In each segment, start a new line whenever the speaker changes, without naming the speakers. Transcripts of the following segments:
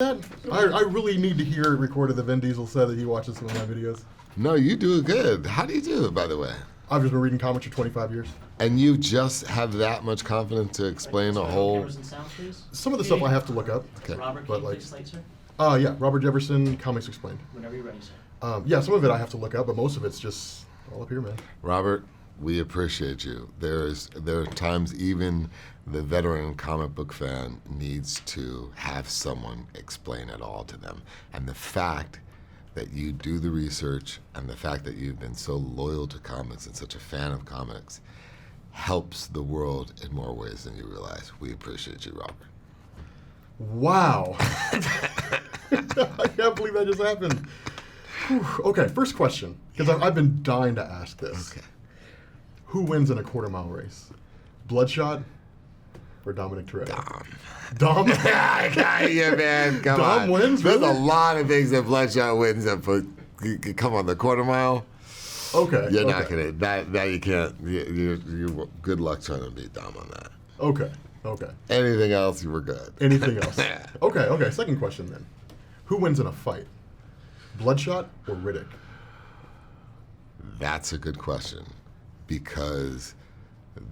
I really need to hear it recorded that Vin Diesel said that he watches some of my videos.
No, you do it good. How do you do it, by the way?
I've just been reading comics for 25 years.
And you just have that much confidence to explain a whole...
Some of the stuff I have to look up.
Okay.
Robert,
But
can you
like,
please slate, sir?
Yeah, Robert Jefferson, Comics Explained.
Whenever you're ready, sir.
Yeah, some of it I have to look up, but most of it's just all up here, man.
Robert, we appreciate you. There are times even the veteran comic book fan needs to have someone explain it all to them. And the fact that you do the research and the fact that you've been so loyal to comics and such a fan of comics helps the world in more ways than you realize. We appreciate you, Robert.
Wow. I can't believe that just happened. Whew. Okay, first question, because I've been dying to ask this.
Okay.
Who wins in a quarter-mile race? Bloodshot or Dominic Toretto?
Dom.
Dom?
Yeah, man, come
Dom
on.
wins,
There's
really?
a lot of things that Bloodshot wins that come on the quarter mile.
Okay.
You're
okay.
not gonna. That you can't. You good luck trying to beat Dom on that.
Okay. Okay.
Anything else, you were good.
Anything else? Okay. Second question then. Who wins in a fight? Bloodshot or Riddick?
That's a good question, because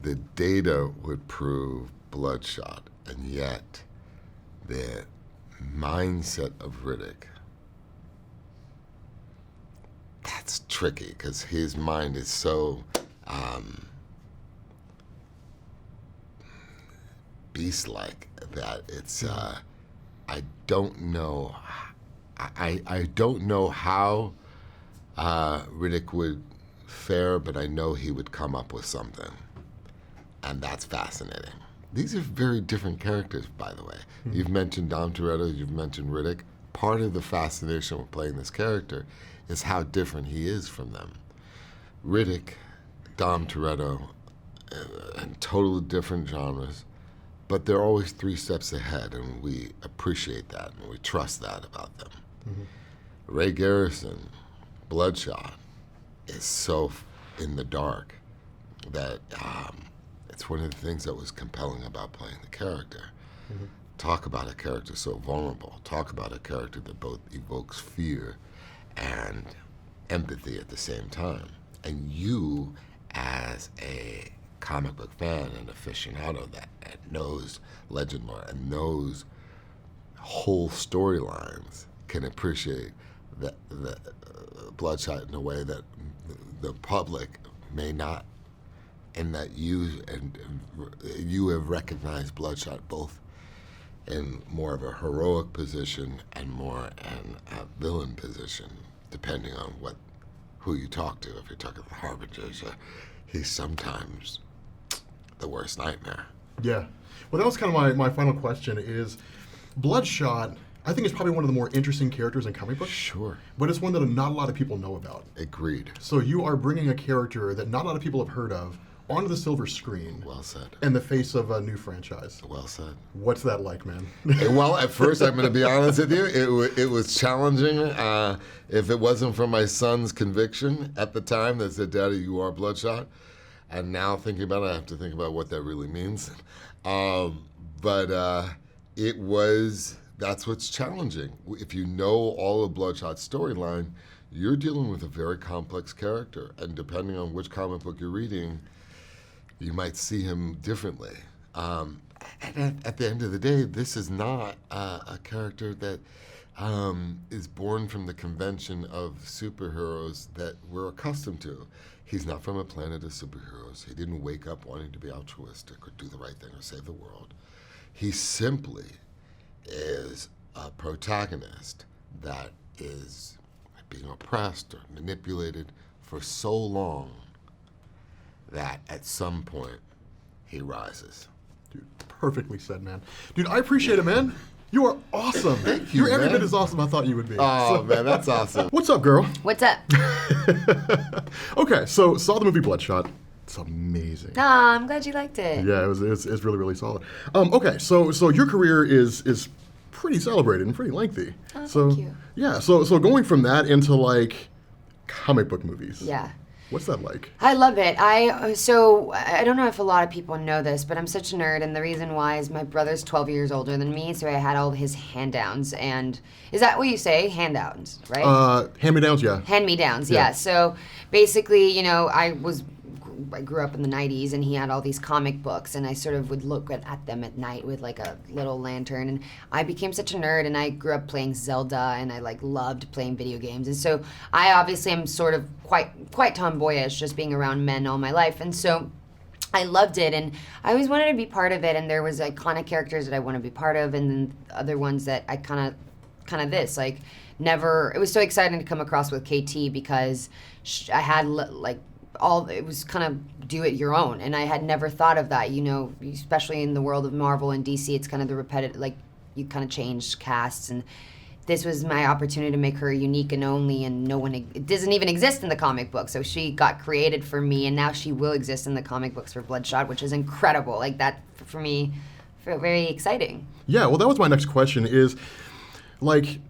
the data would prove Bloodshot, and yet the mindset of Riddick, that's tricky, because his mind is so beast-like that it's, I don't know, I don't know how Riddick would fare, but I know he would come up with something. And that's fascinating. These are very different characters, by the way. Mm-hmm. You've mentioned Dom Toretto, you've mentioned Riddick. Part of the fascination with playing this character is how different he is from them. Riddick, Dom Toretto, and totally different genres, but they're always 3 steps ahead, and we appreciate that, and we trust that about them. Mm-hmm. Ray Garrison, Bloodshot, is so in the dark that it's one of the things that was compelling about playing the character. Mm-hmm. Talk about a character so vulnerable. Talk about a character that both evokes fear and empathy at the same time. And you, as a comic book fan and aficionado that knows legend lore and knows whole storylines, can appreciate the Bloodshot in a way that the public may not, and that you have recognized Bloodshot both in more of a heroic position and more in a villain position, depending on who you talk to. If you're talking to the Harbingers, he's sometimes the worst nightmare.
Yeah. Well, that was kind of my final question is, Bloodshot, I think, is probably one of the more interesting characters in comic books.
Sure.
But it's one that not a lot of people know about.
Agreed.
So you are bringing a character that not a lot of people have heard of onto the silver screen.
Well said.
In the face of a new franchise.
Well said.
What's that like, man?
Well, at first, I'm going to be honest with you, it was challenging. If it wasn't for my son's conviction at the time that said, "Daddy, you are Bloodshot," and now thinking about it, I have to think about what that really means. But it was, that's what's challenging. If you know all of Bloodshot's storyline, you're dealing with a very complex character, and depending on which comic book you're reading, you might see him differently. And at the end of the day, this is not a character that is born from the convention of superheroes that we're accustomed to. He's not from a planet of superheroes. He didn't wake up wanting to be altruistic or do the right thing or save the world. He simply is a protagonist that is being oppressed or manipulated for so long that at some point he rises.
Dude, perfectly said, man. Dude, I appreciate it, man. You are awesome.
Thank you,
You're every
man.
bit as awesome as I thought you would be.
Oh, man, that's awesome.
What's up, girl?
What's up?
Okay, so saw the movie Bloodshot. It's amazing.
Aw, I'm glad you liked it.
Yeah, it was really, really solid. Okay, so your career is pretty celebrated and pretty lengthy.
Oh,
so
thank you.
Yeah, so going from that into like comic book movies.
Yeah.
What's that like?
I love it. So I don't know if a lot of people know this, but I'm such a nerd, and the reason why is my brother's 12 years older than me, so I had all his hand-downs. And is that what you say? Hand-downs, right?
Hand-me-downs, yeah.
Hand-me-downs,
Yeah.
yeah. So basically, I grew up in the 90s, and he had all these comic books, and I sort of would look at them at night with like a little lantern, and I became such a nerd, and I grew up playing Zelda, and I like loved playing video games, and so I obviously am sort of quite tomboyish, just being around men all my life, and so I loved it, and I always wanted to be part of it, and there was iconic characters that I want to be part of, and then other ones that I kind of this, like, never, it was so exciting to come across with KT because I had it was kind of do it your own, and I had never thought of that, especially in the world of Marvel and DC. It's kind of the repetitive, like, you kind of change casts, and this was my opportunity to make her unique and only, and it doesn't even exist in the comic book, so she got created for me, and now she will exist in the comic books for Bloodshot, which is incredible. Like, that for me felt very exciting.
Yeah, well, that was my next question is, like,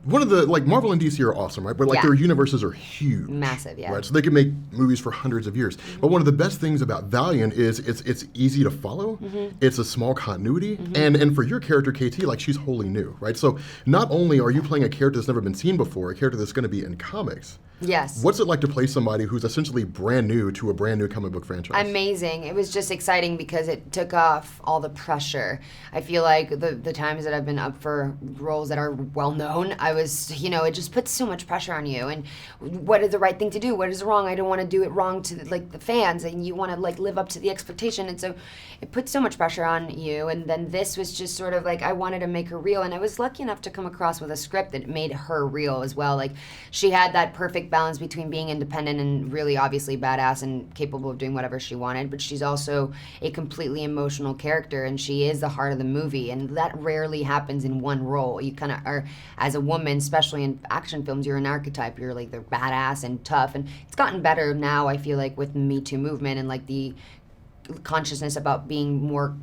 one of the, like, Marvel and DC are awesome, right? But, like,
Yeah.
their universes are huge.
Massive, yeah.
Right? So they can make movies for hundreds of years. Mm-hmm. But one of the best things about Valiant is it's easy to follow. Mm-hmm. It's a small continuity. Mm-hmm. And for your character, KT, like, she's wholly new, right? So not only are you playing a character that's never been seen before, a character that's going to be in comics.
Yes.
What's it like to play somebody who's essentially brand new to a brand new comic book franchise?
Amazing. It was just exciting because it took off all the pressure. I feel like the times that I've been up for roles that are well known, I was, it just puts so much pressure on you. And what is the right thing to do? What is wrong? I don't want to do it wrong to like the fans, and you want to like live up to the expectation. And so it puts so much pressure on you. And then this was just sort of like, I wanted to make her real, and I was lucky enough to come across with a script that made her real as well. Like, she had that perfect balance between being independent and really obviously badass and capable of doing whatever she wanted, but she's also a completely emotional character, and she is the heart of the movie, and that rarely happens in one role. You kind of are, as a woman, especially in action films, you're an archetype. You're like, they're badass and tough, and it's gotten better now, I feel like, with the Me Too movement and like the consciousness about being more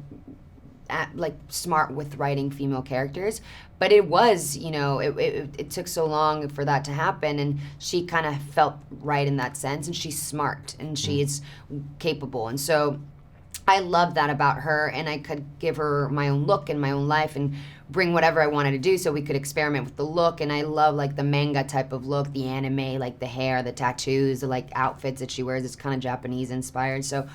smart with writing female characters. But it was, it took so long for that to happen, and she kind of felt right in that sense, and she's smart, and she's capable, and so I love that about her, and I could give her my own look and my own life and bring whatever I wanted to do, so we could experiment with the look. And I love like the manga type of look, the anime, like the hair, the tattoos, the like outfits that she wears. It's kind of Japanese inspired. So,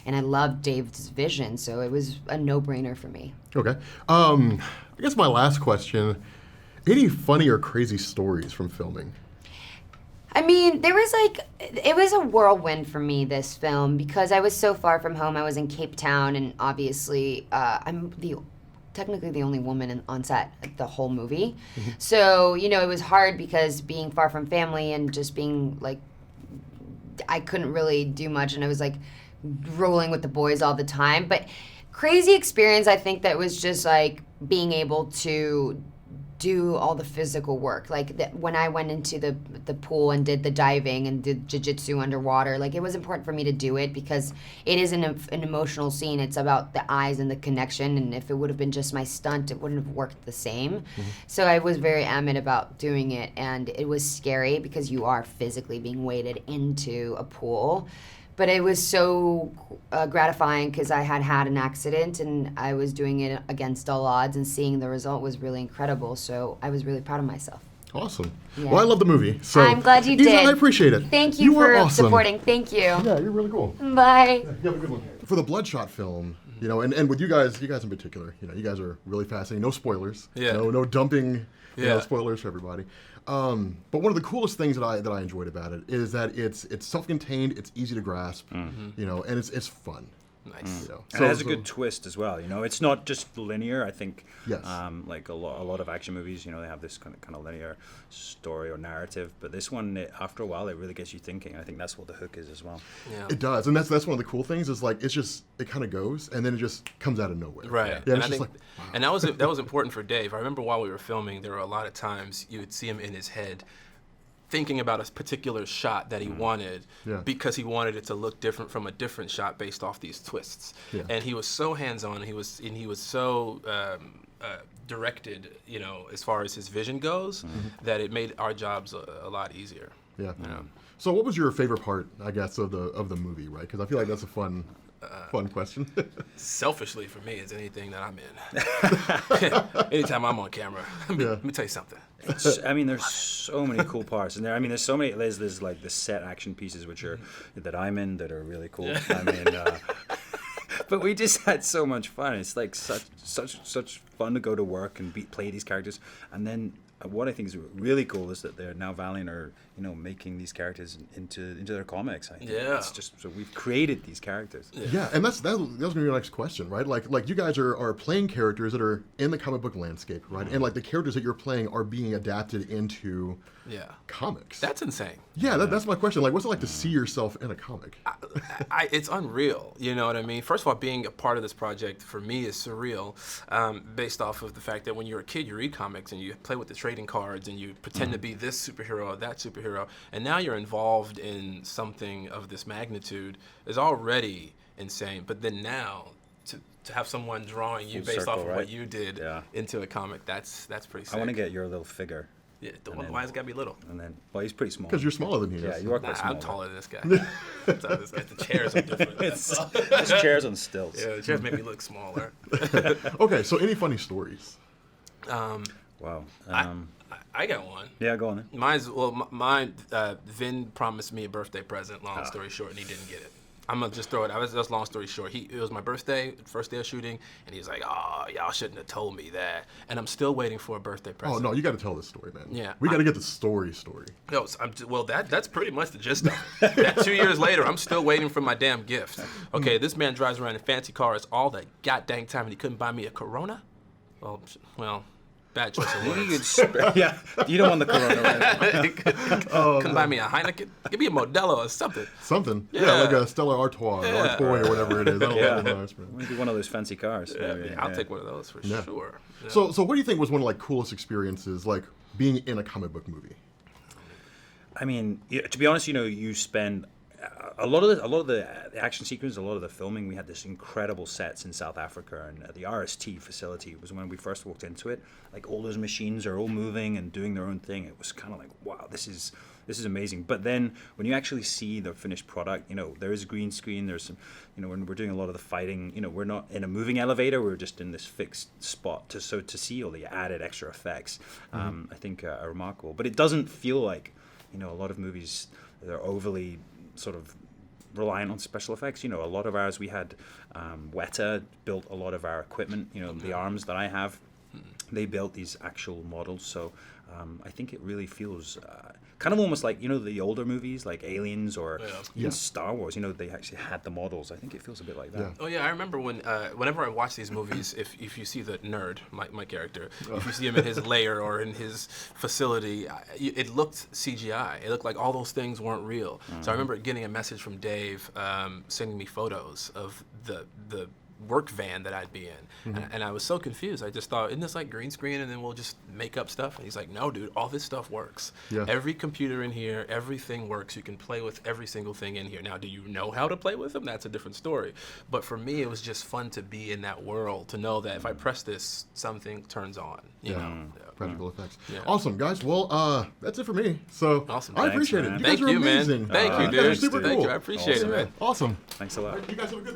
and I love Dave's vision, so it was a no-brainer for me.
Okay. I guess my last question, any funny or crazy stories from filming?
I mean, it was a whirlwind for me, this film, because I was so far from home. I was in Cape Town, and obviously I'm technically the only woman on set the whole movie. Mm-hmm. So, it was hard because being far from family and just being like, I couldn't really do much, and I was like rolling with the boys all the time. But crazy experience, I think, that was just like being able to do all the physical work. Like when I went into the pool and did the diving and did jiu-jitsu underwater, like, it was important for me to do it because it is an emotional scene. It's about the eyes and the connection, and if it would have been just my stunt, it wouldn't have worked the same. Mm-hmm. So I was very adamant about doing it, and it was scary because you are physically being weighted into a pool. But it was so gratifying because I had an accident, and I was doing it against all odds, and seeing the result was really incredible. So I was really proud of myself.
Awesome.
Yeah.
Well, I love the movie. So
I'm glad you
Isa,
did.
I appreciate it.
Thank you for
awesome.
supporting. Thank you.
Yeah, you're really cool.
Bye.
Yeah, you have a good one. For the Bloodshot film, and with you guys in particular, you guys are really fascinating. No spoilers.
Yeah.
No dumping. Spoilers for everybody. But one of the coolest things that I enjoyed about it is that it's self-contained, it's easy to grasp, and it's fun.
Nice.
And it has a good twist as well. It's not just linear. I think,
yes.
Like a lot of action movies, they have this kind of linear story or narrative. But this one, after a while, it really gets you thinking. I think that's what the hook is as well.
Yeah.
It does, and that's one of the cool things. Is like it kind of goes, and then it just comes out of nowhere.
Right.
Yeah,
And
it's
I
just
think,
wow.
and that was important for Dave. I remember while we were filming, there were a lot of times you would see him in his head thinking about a particular shot that he wanted because he wanted it to look different from a different shot based off these twists. Yeah. And he was so hands-on, and he was so directed, as far as his vision goes, that it made our jobs a lot easier.
Yeah. So what was your favorite part, I guess, of the movie, right? Because I feel like that's a fun question.
Selfishly, for me, it's anything that I'm in. Anytime I'm on camera. Let me tell you something.
I mean, there's so many cool parts, and there's so many. There's like the set action pieces that I'm in that are really cool. I mean, but we just had so much fun. It's like such fun to go to work and play these characters, and then what I think is really cool is that they're now Valiant are making these characters into their comics. I think it's just so we've created these characters.
Yeah, and that was gonna be your next question, right? Like you guys are playing characters that are in the comic book landscape, right? And like the characters that you're playing are being adapted into comics.
That's insane.
Yeah, that's my question. Like, what's it like to see yourself in a comic?
It's unreal. You know what I mean? First of all, being a part of this project for me is surreal, based off of the fact that when you're a kid, you read comics and you play with the trading cards and you pretend to be this superhero or that superhero, and now you're involved in something of this magnitude is already insane. But then now to have someone drawing you based off of what you did into a comic, that's pretty sick.
I want to get your little figure.
Yeah, why has it got to be little?
And then, well, he's pretty small.
Because you're smaller than he is.
Yeah, you are quite small.
I'm taller than this guy. The chairs are different.
It's chairs on stilts.
Yeah, the chairs make me look smaller.
Okay, so any funny stories?
Wow.
I got one.
Yeah, go on then.
Mine. Vin promised me a birthday present. Long story short, and he didn't get it. I'm gonna just throw it. That's long story short. It was my birthday, first day of shooting, and he's like, "Oh, y'all shouldn't have told me that." And I'm still waiting for a birthday present.
Oh no, you got to tell this story, man.
Yeah,
we got to get the story.
No, that's pretty much the gist of it. That 2 years later, I'm still waiting for my damn gift. Okay, this man drives around in fancy cars all the goddamn time, and he couldn't buy me a Corona. Well. Bad choice of words.
Yeah, you don't want the Corona right now.
Couldn't buy me a Heineken. Give me a Modelo or something.
Something. Yeah, like a Stella Artois or Artois or whatever it is. I don't know.
Maybe one of those fancy cars.
I'll take one of those for sure. Yeah.
So what do you think was one of coolest experiences, like being in a comic book movie?
I mean, to be honest, you spend a lot of the action sequences, a lot of the filming. We had this incredible sets in South Africa, and the RST facility was when we first walked into it. Like all those machines are all moving and doing their own thing. It was kind of like, wow, this is amazing. But then when you actually see the finished product, there is a green screen. There's some, when we're doing a lot of the fighting, we're not in a moving elevator. We're just in this fixed spot. To see all the added extra effects, I think are remarkable. But it doesn't feel like, a lot of movies that are overly sort of reliant on special effects. A lot of ours, we had Weta built a lot of our equipment. The arms that I have, they built these actual models. So I think it really feels kind of almost like the older movies like Aliens or even Star Wars. They actually had the models. I think it feels a bit like that.
Yeah.
Oh yeah, I remember whenever I watch these movies, if you see the nerd, my character, if you see him in his lair or in his facility, it looked CGI. It looked like all those things weren't real. So I remember getting a message from Dave sending me photos of the work van that I'd be in, and I was so confused. I just thought, isn't this like green screen and then we'll just make up stuff? And he's like, no dude, all this stuff works. Every computer in here, everything works. You can play with every single thing in here. Now, do you know how to play with them? That's a different story. But for me, it was just fun to be in that world, to know that if I press this, something turns on. You know?
Practical effects. Awesome, guys. Well, that's it for me. So
awesome.
I appreciate it. You
Thank
guys are
you,
amazing.
man. Thank you, dude.
Super
Thank
cool.
you. I appreciate it, man.
Awesome.
Thanks a lot.
You guys have a good one.